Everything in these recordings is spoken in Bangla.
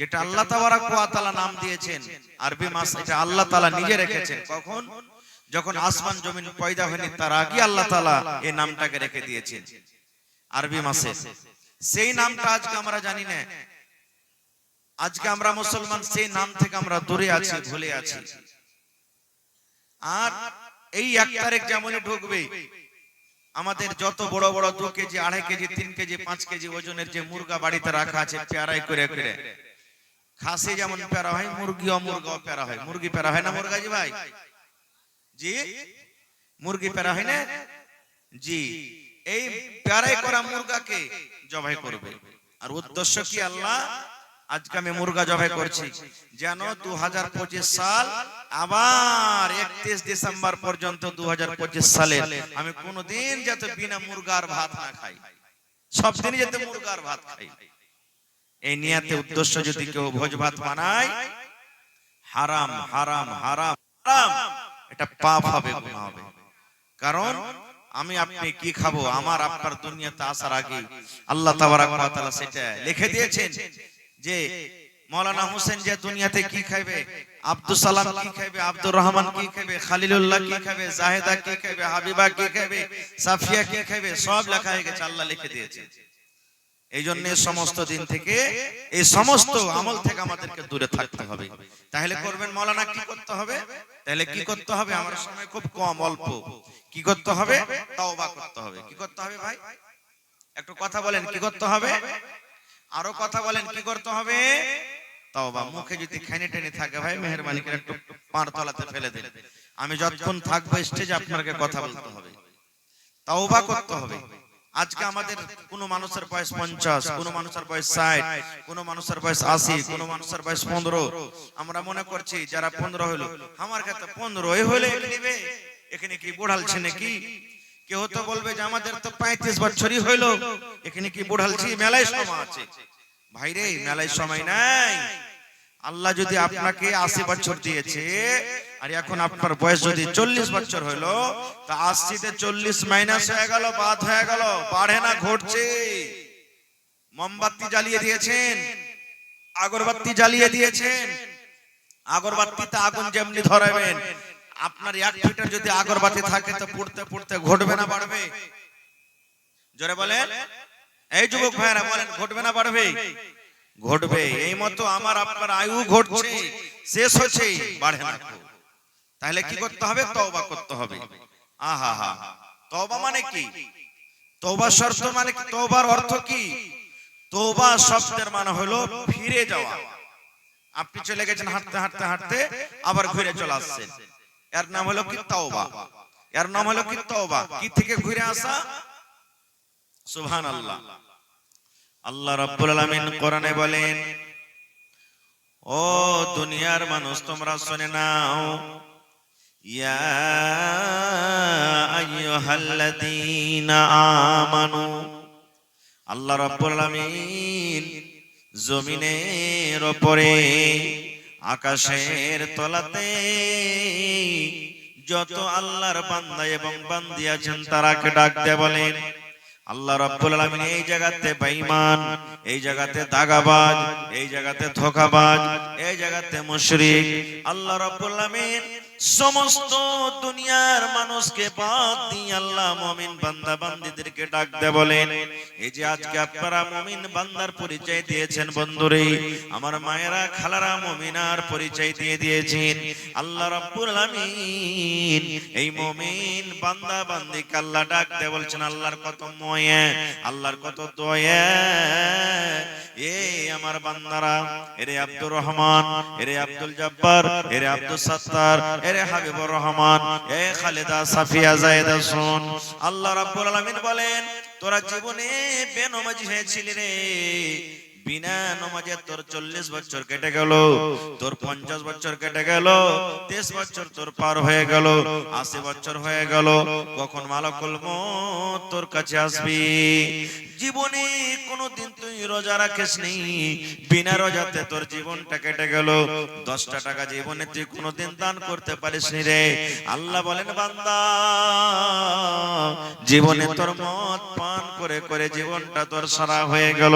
যেটা আল্লাহ তাবারাক ওয়া তাআলা নাম দিয়েছেন আরবি মাস, এটা আল্লাহ তাআলা নিজে রেখেছেন। কখন? যখন আসমান জমিন পয়দা হয়নি তার আগে আল্লাহ তাআলা এই নামটাকে রেখে দিয়েছেন আরবি মাসে। সেই নামটা আজকে আমরা জানি না, আজকে আমরা মুসলমান সেই নাম থেকে আমরা দূরে আছি, ভুলে আছি। আর এই 1 তারিখ যেমনই ঢুকবে, আমাদের যত বড় বড় 2 কেজি 2.5 কেজি 3 কেজি 5 কেজি ওজনের যে মুরগা বাড়িতে রাখা আছে পেয়ারাই করে করে, খাসি যেমন পেয়ারা হয় মুরগিও পেয়ারা হয়। মুরগি পেয়ারা হয় না মুরগাজি ভাই? জি, মুরগি পেয়ারা হয় না? জি, এই পেয়ারাই করা মুরগাকে জবাই করবে। আর উদ্দেশ্য কি? আল্লাহ আজকে আমি মুরগা জবাই করছি যেন 2025 সাল আবার 31 ডিসেম্বর পর্যন্ত 2025 সালে আমি কোনোদিন যাতে বিনা মুরগার ভাত না খাই, সব দিনই যাতে মুরগার ভাত খাই। এই নিয়তে উদ্দেশ্য যদি কেউ ভোজ ভাত বানায়, হারাম হারাম হারাম হারাম, এটা পাপ হবে, গুনাহ হবে। কারণ আমি আপনি কি খাবো, আমার আপনার দুনিয়াতে আসার আগে আল্লাহ তাবারাক ওয়া তাআলা সেটা লিখে দিয়েছেন যে মাওলানা হোসেন যে দুনিয়াতে কি খাবে, আব্দুল সালাম কি খাবে, আব্দুর রহমান কি খাবে, খালিলুল্লাহ কি খাবে, জাহেদা কি খাবে, হাবিবা কি খাবে, সাফিয়া কি খাবে, সব লেখা হয়ে গেছে, আল্লাহ লিখে দিয়েছে। এই জন্য সমস্ত দিন থেকে এই সমস্ত আমল থেকে আমাদেরকে দূরে থাকতে হবে। তাহলে করবেন মাওলানা কি করতে হবে? তাহলে কি করতে হবে? আমার সময় খুব কম, অল্প। কি করতে হবে? তওবা করতে হবে। কি করতে হবে ভাই? একটু কথা বলেন, কি করতে হবে? আরো কথা বলেন, কি করতে হবে? তওবা। মুখে যদি খাইনে টেনে থাকে ভাই, মেহেরবানি করে একটু পার তলাতে ফেলে দিন। আমি যতক্ষণ থাকবো স্টেজে আপনাকে কথা বলতে হবে, তওবা করতে হবে। আজকে আমাদের কোন মানুষের বয়স 50, কোন মানুষের বয়স 60, কোন মানুষের বয়স 80, কোন মানুষের বয়স 15। আমরা মনে করছি যারা 15 হলো, আমার কাছে 15 হলে নিবে, এখানে কি বুড়ালছে নাকি? কেউ তো বলবে যে আমাদের তো 35 বছরই হইলো, এখানে কি বুড়ালছি? মেলায় সময় আছে ভাইরে, মেলায় সময় নাই। আল্লাহ যদি আপনাকে 80 বছর দিয়েছে আর এখন আপনার বয়স যদি 40 বছর হলো, তা 80 তে 40 মাইনাস হয়ে গেল, বাদ হয়ে গেল, বাড়ে না ঘটছে। মোমবাতি জ্বালিয়ে দিয়েছেন, আগরবাতি জ্বালিয়ে দিয়েছেন, আগরবাতিতে আগুন যেমনি ধরাবেন, আপনার 1 ফিটের যদি আগরবাতি থাকে তো পড়তে পড়তে ঘটবে না বাড়বে? জোরে বলেন, এই যুবক ভাইরা বলেন, ঘটবে না বাড়বে? ঘটবে। এই মতো আমার আপনার আয়ু ঘটছে, শেষ হচ্ছে, বাড়ে না। তাহলে কি করতে হবে? তওবা করতে হবে। আহা হা, তওবা মানে কি? তওবা শর্ত মানে কি? তওবার অর্থ কি? তওবা শব্দের মানে হলো ফিরে যাওয়া। আপনি চলে গেছেন হাঁটতে হাঁটতে হাঁটতে, আবার ঘুরে চলে আসছেন, এর নাম হলো কি? তওবা। এর নাম হলো কি? তওবা। কি থেকে ঘুরে আসা? সুবহানাল্লাহ। আল্লাহ রাব্বুল আলামিন কোরআনে বলেন, ও দুনিয়ার মানুষ তোমরা শুনে নাও, ইয়া আইয়ুহাল্লাযীনা আমানু। আল্লাহ রাব্বুল আলামিন জমিনের উপরে আকাশের তলাতে যত আল্লাহর বান্দা এবং বান্দি আছেন তারাকে ডাক দিয়ে বলেন, আল্লাহ রাব্বুল আলামিন এই জায়গাতে বেঈমান, এই জায়গাতে দাগাবাজ, এই জায়গাতে ধোঁকাবাজ, এই জায়গাতে মুশরিক, আল্লাহ রাব্বুল আলামিন সমস্ত দুনিয়ার মানুষকে বাদ দিয়ে আল্লাহ মুমিন বান্দা বান্দীদেরকে ডাক দিয়ে বলেন, এই যে আজকে আপনারা মুমিন বান্দার পরিচয় দিয়েছেন বন্ধুরে, আমার মায়েরা খালারা মুমিনার পরিচয় দিয়ে দিয়েছেন, আল্লাহ রাব্বুল আলামিন এই মুমিন বান্দা বান্দীকে আল্লাহ ডাক দিয়ে বলছেন, আল্লাহর কত ময়া, আল্লাহর কত দয়া, এই আমার বান্দারা, এরে আব্দুর রহমান, এরে আব্দুল জব্বার, এরে আব্দুল সত্তার, এরে হাবিবুর রহমান, এ খালেদা সাফিয়া জায়েদা শুন, আল্লাহ রাব্বুল আলামিন বলেন, তোরা জীবনে বেনমাজি হয়েছিলি রে, বিনা নামাজে তোর 40 বছর কেটে গেল, তোর 50 বছর কেটে গেল, 23 বছর তোর পার হয়ে গেল, 80 বছর হয়ে গেল, কখন মালাকুল মউত তোর কাছে আসবি? জীবনে কোনদিন তুই রোজা রাখিসনি, বিনা রোজাতে তোর জীবনটা কেটে গেল, 10টা টাকা জীবনে তুই কোনদিন দান করতে পারিসনি রে। আল্লাহ বলেন, বান্দা জীবনে তোর মদ পান করে করে জীবনটা তোর সারা হয়ে গেল,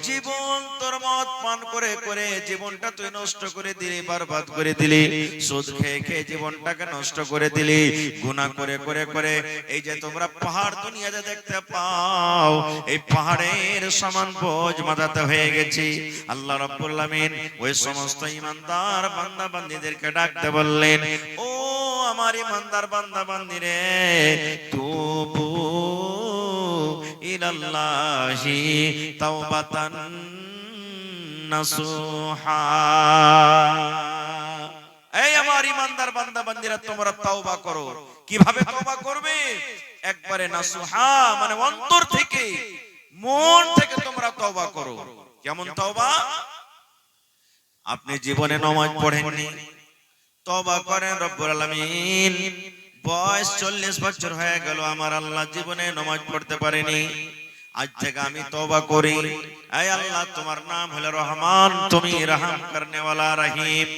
জীবন তোর মদ পান করে করে জীবনটা তুই নষ্ট করে দিলি, বরবাদ করে দিলি, সুদ খেয়ে খেয়ে জীবনটাকে নষ্ট করে দিলি, গুনাহ করে করে করে এই যে তোমরা পাহাড় দুনিয়াতে দেখতে পাও, এই পাহাড়ের সমান বোঝ মাথাতে হয়ে গেছে। আল্লাহ রাব্বুল আলামিন ওই সমস্ত ঈমানদার বান্দা বান্দীদেরকে ডাকতে বললেন, ও আমার ঈমানদার বান্দা বান্দীরে, তুবু ইলাল্লাহি তাওবাতান নাসুহা। এই আমার ঈমানদার বান্দা বান্দীরা, তোমরা তওবা করো। কিভাবে তওবা করবে? একবারে নাসুহা মানে অন্তর থেকে, মন থেকে তোমরা তওবা করো। কেমন তওবা? আপনি জীবনে নামাজ পড়েননি, তওবা করেন রব্বুল আলামিন, বয়স 40 বছর হয়ে গেল, আমার আল্লাহ জীবনে নামাজ পড়তে পারেনি, আজ থেকে আমি তওবা করি। আয় আল্লাহ, তোমার নাম হলো রহমান, তুমি রহম করনে ওয়ালা রহিম।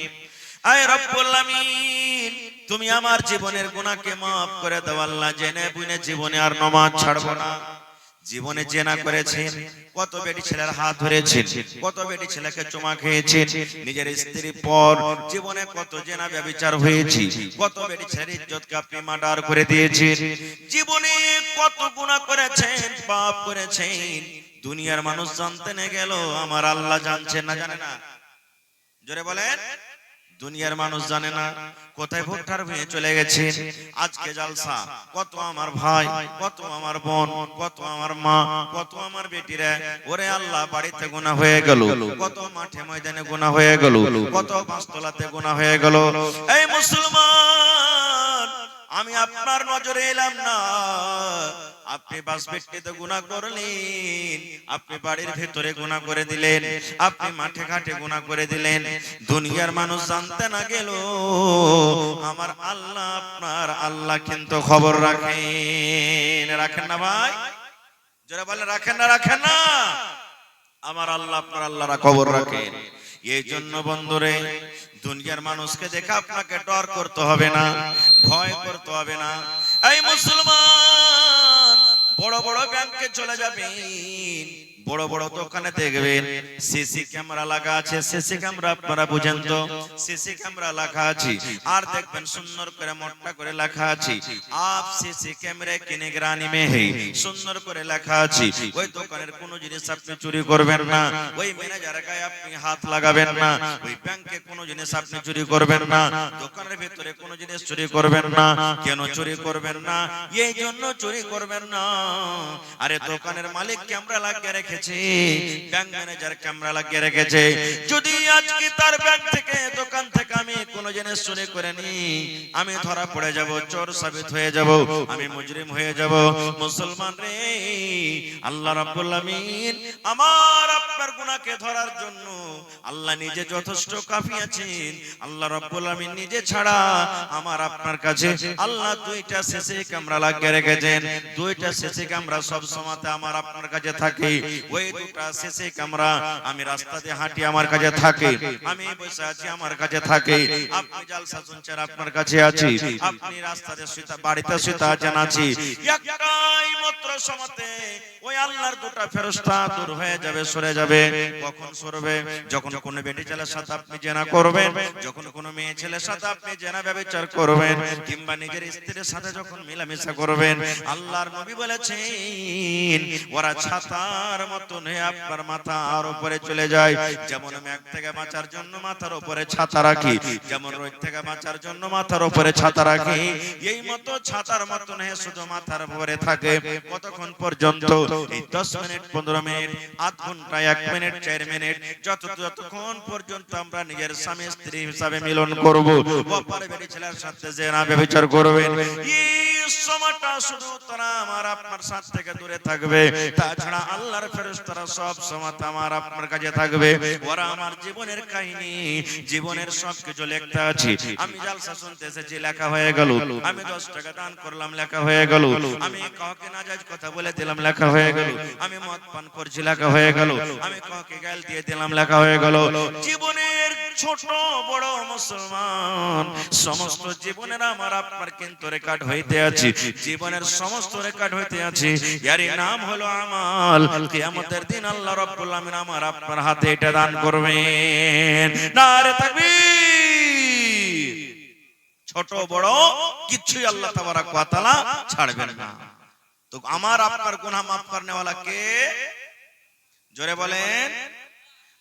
আয় রব্বুল আলামিন, তুমি আমার জীবনের গুনাহকে maaf করে দাও আল্লাহ। জেনে বুঝে জীবনে আর নামাজ ছাড়বো না। জীবনে জেনা করেছেন, কত বেটি ছেলের হাত ধরেছেন, কত বেটি ছেলেকে চুমা খেয়েছেন, নিজের স্ত্রীর পর জীবনে কত জেনা ব্যভিচার হয়েছে, কত বেটি ছেলের ইজ্জতকে আপনি মার্ডার করে দিয়েছেন, জীবনে কত গুনাহ করেছেন, পাপ করেছেন। দুনিয়ার মানুষ জানতে না গেল, আমার আল্লাহ জানছেন না, জানে না? জোরে বলেন। দুনিয়ার মানুষ জানে না, কোথায় ভুট্টার ভুঁয়ে চলে গেছে। আজকে জালসা, কত আমার ভাই, কত আমার বোন, কত আমার মা, কত আমার বেটিরা, ওরে আল্লাহ বাড়িতে গুনাহ হয়ে গেল, কত মাঠে ময়দানে গুনাহ হয়ে গেল, কত পাঁচতলাতে গুনাহ হয়ে গেল। এই মুসলমান, আমি আপনার নজরে এলাম না, আপনি বাস ব্যক্তিতে গুনাহ করলেন, আপনি বাড়ির ভেতরে গুনাহ করে দিলেন, আপনি মাঠে ঘাটে গুনাহ করে দিলেন। দুনিয়ার মানুষ জানতে না গেল, আমার আল্লাহ আপনার আল্লাহ কিন্তু খবর রাখেন। রাখেন না ভাই? যারা বলে রাখেন না, রাখেন না? আমার আল্লাহ আপনার আল্লাহরা খবর রাখেন। এই জন্য বন্ধুরে, দুনিয়ার মানুষকে দেখে আপনাকে ডর করতে হবে না, ভয় করতে হবে না। এই মুসলমান, বড় বড় ব্যাংকে চলে যাবেন, বড় বড় দোকানে দেখবেন সিসি ক্যামেরা লাগা আছে। সিসি ক্যামেরা আপনারা বুঝেন তো? সিসি ক্যামেরা লেখা আছে, আর দেখবেন সুন্দর করে মোটা করে লেখা আছে, আপ সিসি ক্যামেরা কি নিগরানি মে হে, সুন্দর করে লেখা আছে। ওই দোকানের কোনো জিনিস আপনি চুরি করবেন না, ওই ম্যানেজারের গায়ে আপনি হাত লাগাবেন না, ওই ব্যাংকে কোনো জিনিস আপনি চুরি করবেন না, দোকানের ভিতরে কোনো জিনিস চুরি করবেন না। কেন চুরি করবেন না? এই জন্য চুরি করবেন না, আরে দোকানের মালিক ক্যামেরা লাগিয়ে রেখেছে, ব্যাংক ম্যানেজার ক্যামেরা লাগিয়ে রেখেছে। যদি আজকে তার ব্যাংক থেকে, দোকান থেকে আমি কোন জিনিস চুরি করে নি, আমি ধরা পড়ে যাব, চোর সাবিত হয়ে যাব, আমি মুজরিম হয়ে যাব। মুসলমান রে, আল্লাহ রাব্বুল আলামিন আমার আপনার গুনাহকে ধরার জন্য আল্লাহ নিজে যথেষ্ট কাফি আছেন। আল্লাহ রাব্বুল আলামিন নিজে ছাড়া আমার আপনার কাছে আল্লাহ দুইটা সিসি ক্যামেরা লাগিয়ে রেখেছেন। দুইটা সিসি ক্যামেরা সব সময়তে আমার আপনার কাছে থাকে। ওই দুটা সিসি ক্যামেরা, আমি রাস্তা দিয়ে হাঁটি আমার কাছে থাকে, আমি বসে আছি আমার কাছে থাকে, আপনি জালসা শুনছেন আপনার কাছে আছি, আপনি রাস্তাতে শুইতা বাড়িতে শুইতা আছেন আছি। একটাই মাত্র সময়তে ওই আল্লাহর দুটা ফেরেশতা দূর হয়ে যাবে, সরে যাবে। কখন সরবে? যখন কোন বেটি ছেলের সাথে আপনি জেনা করবেন, যখন কোন মেয়ে ছেলের সাথে আপনি জেনা ব্যভিচার করবেন, কিংবা নিজের স্ত্রীর সাথে যখন মেলামেশা করবেন। আল্লাহর নবী বলেছেন, ওরা ছাতার মতন হয়ে আপনার মাথার উপরে চলে যায়। যেমন মেঘ থেকে বাঁচার জন্য মাথার উপরে ছাতা রাখি, যেমন রোদ থেকে বাঁচার জন্য মাথার উপরে ছাতা রাখি, এই মতো ছাতার মতন হয়ে শুধু মাথার উপরে থাকে। কতক্ষণ পর্যন্ত? এই 10 মিনিট, 15 মিনিট, আধ ঘন্টা, 1 মিনিট, 4 মিনিট, যতক্ষণ পর্যন্ত আমরা নিজের স্বামী স্ত্রী হিসাবে মিলন করব, অপর বেটি ছেলের সাথে জেনা ব্যভিচার করবেন, এই সময়টা শুধু তারা আমার আপনার সাথ থেকে দূরে থাকবে। তাছাড়া আল্লাহর ফেরেশতারা সব সময় আমার আপনার কাছে থাকবে। ওরা আমার জীবনের কাহিনী, জীবনের সবকিছু লিখতে আছে। আমি জালসা শুনতে এসেছি, লেখা হয়ে গেল। আমি 10 টাকা দান করলাম, লেখা হয়ে গেল। আমি কাউকে নাজায়েজ কথা বলে দিলাম, লেখা হয়ে গেল। আমি মদ পান করছি, লেখা হয়ে গেল। আমি কাউকে গাল দিয়ে দিলাম, লেখা হয়ে গেল। জীবনের ছোট বড় মুসলমান সমস্ত জীবনের আমার আপনার কিন্তু রেকর্ড হইতে আছে, জীবনের সমস্ত রেকর্ড হইতে আছে। এর নাম হলো আমাল। কিয়ামতের দিন আল্লাহ রাব্বুল আমিন আমার আপনার হাতে এটা দান করবেন। নারে তাকবীর। ছোট বড় কিছুই আল্লাহ তাবারাক ওয়া তাআলা ছাড়বেন না। তো আমার আপনার গুনাহ maaf করনে वाला কে? জোরে বলেন,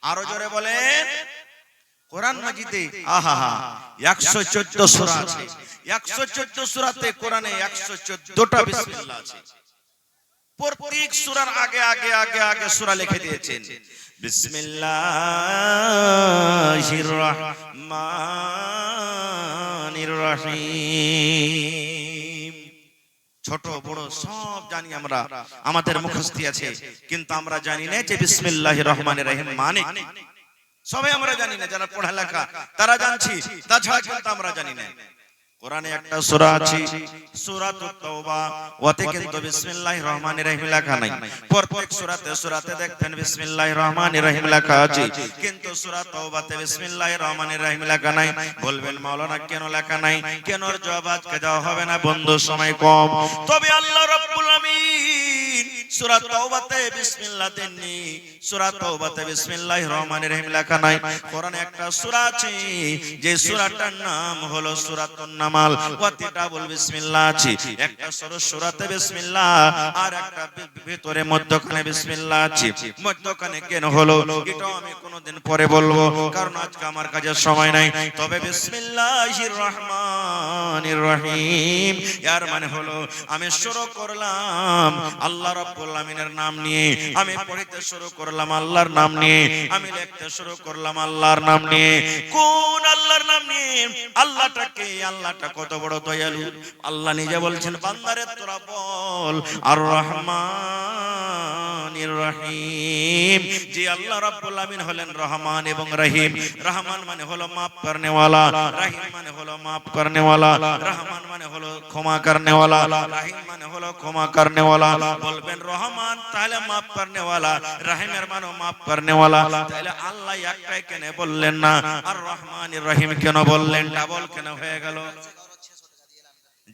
আরো জোরে বলেন। কোরআন মাজিদে আহা 114 সূরা আছে। 114 সূরাতে কোরআনে 114টা বিসমিল্লাহ আছে। প্রত্যেক সূরার আগে আগে আগে আগে সূরা লিখে দিয়েছেন। বিসমিল্লাহির রহমানির রহিম। ছোট বড় সব জানি আমরা, আমাদের মুখস্থি আছে, কিন্তু আমরা জানি না যে বিসমিল্লাহির রহমানির রহিম মানে কি। সবাই আমরা জানি না, যারা পড়ালেখা তারা জানছি, তাছাড়া কিন্তু আমরা জানি না। কোরআনে একটা সূরা আছে সূরাতুত তাওবা, ওতে কিন্তু বিসমিল্লাহির রহমানির রহিম লেখা নাই। প্রত্যেক সূরাতে দেখবেন বিসমিল্লাহির রহমানির রহিম লেখা আছে, কিন্তু সূরা তাওবাতে বিসমিল্লাহির রহমানির রহিম লেখা নাই। বলবেন মাওলানা কেন লেখা নাই? কেন এর জবাব আজকে দেওয়া হবে না, বন্ধু সময় কম। তবে আল্লাহ রাব্বুল আমিন সূরা তাওবাতে বিসমিল্লাহ দেননি, সূরা তাওবাতে বিসমিল্লাহির রহমানির রহিম লেখা নাই। কোরআনে একটা সূরা আছে, যে সূরাটার নাম হলো সূরাতুন নামাল, ওতে ডাবল বিসমিল্লাহ আছে। একটা সূরাতে বিসমিল্লাহ আর একটা ভিতরে মধ্যখানে বিসমিল্লাহ আছে। মধ্যখানে কেন হলো এটাও আমি কোনদিন পরে বলবো, কারণ আজকে আমার কাছে সময় নাই। তবে বিসমিল্লাহির রহমানির রহিম এর মানে হলো আমি শুরু করলাম আল্লাহ রাব্বুল আমিনের নাম নিয়ে, আমি পড়তে শুরু করলাম আল্লাহর নাম নিয়ে, আমি লিখতে শুরু করলাম আল্লাহর নাম নিয়ে। কোন আল্লাহর নাম নিয়ে? আল্লাহটাকে, আল্লাহটা কত বড় দয়ালু। আল্লাহ নিজে বলছেন বান্দারে তোরা বল আর রহমানির রহিম। যে আল্লাহ রাব্বুল আমিন হলেন রহমান এবং রহিম। রহমান মানে হলো maaf করনে वाला, রহিম মানে হলো maaf করনে वाला। রহমান মানে হলো ক্ষমা করনে वाला, রহিম মানে হলো ক্ষমা করনে वाला। বলবেন রহমান তাহলে maaf করনে वाला, রহিমের মানে maaf করনে वाला। তাহলে আল্লাহ একটাই কেন বললেন না আর রহমানির রহিম কেন বললেন? ডাবল কেন হয়ে গেল?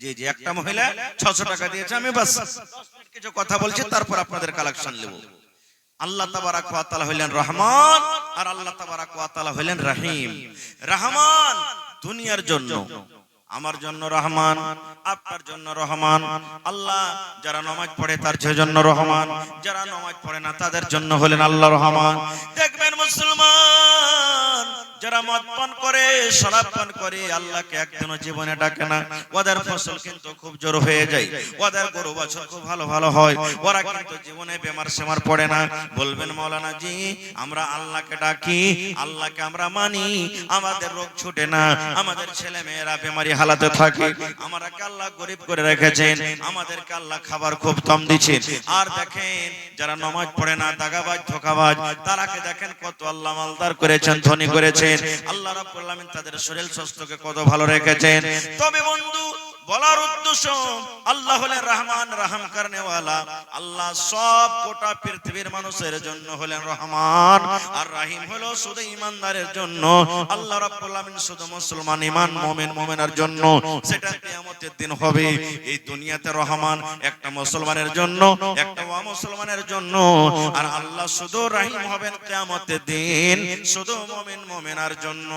জি জি, একটা মহিলা 600 টাকা দিয়েছে। আমি বাস 10 মিনিট কিছু কথা বলছি, তারপর আপনাদের কালেকশন নেব। আল্লাহ তাবারাক ওয়া তাআলা হলেন রহমান আর আল্লাহ তাবারাক ওয়া তাআলা হলেন রহিম। রহমান দুনিয়ার জন্য, আমার জন্য রহমান, আপনার জন্য রহমান। আল্লাহ যারা নামাজ পড়ে তার জন্য রহমান, যারা নামাজ পড়ে না তাদের জন্য হলেন আল্লাহ রহমান। দেখবেন মুসলমান যারা মদ পান করে, শরাব পান করে, আল্লাহকে একদিনও জীবনে ডাকে না। ওদের ফসল কিন্তু খুব জোর হয়ে যায়, ওদের গরু বাছুর খুব ভালো ভালো হয়, ওরা কিন্তু জীবনে বেমার সেমার পড়ে না। বলবেন মাওলানা জি আমরা আল্লাহকে ডাকি, আল্লাহকে আমরা মানি, আমাদের রোগ ছুটে না, আমাদের ছেলে মেয়েরা বেমারি হালাতে থাকে, আমাদেরকে আল্লাহ গরিব করে রেখেছেন, আমাদেরকে আল্লাহ খাবার খুব কম দিচ্ছেন। আর দেখেন যারা নামাজ পড়ে না, দাগাবাজ ধোঁকাবাজ, তারাকে দেখেন কত আল্লাহ মালদার করেছেন, ধনী করেছেন। আল্লাহ রাব্বুল আমিন তাদের শরীর স্বাস্থ্যকে কত ভালো রেখেছেন। তবে বন্ধু বলার উদ্দেশ্য আল্লাহ হলেন রহমান, রহম করনে वाला। আল্লাহ সব গোটা পৃথিবীর মানুষের জন্য হলেন রহমান, আর রহিম হলো শুধু ঈমানদারের জন্য। আল্লাহ রাব্বুল আমিন শুধু মুসলমান ঈমান মুমিন মুমিনার জন্য, সেটা কিয়ামতের দিন হবে। এই দুনিয়াতে রহমান একটা মুসলমানের জন্য, একটা অমুসলমানের জন্য, আর আল্লাহ শুধু রহিম হবেন কিয়ামতের দিন শুধু মুমিন মুমিনার জন্য।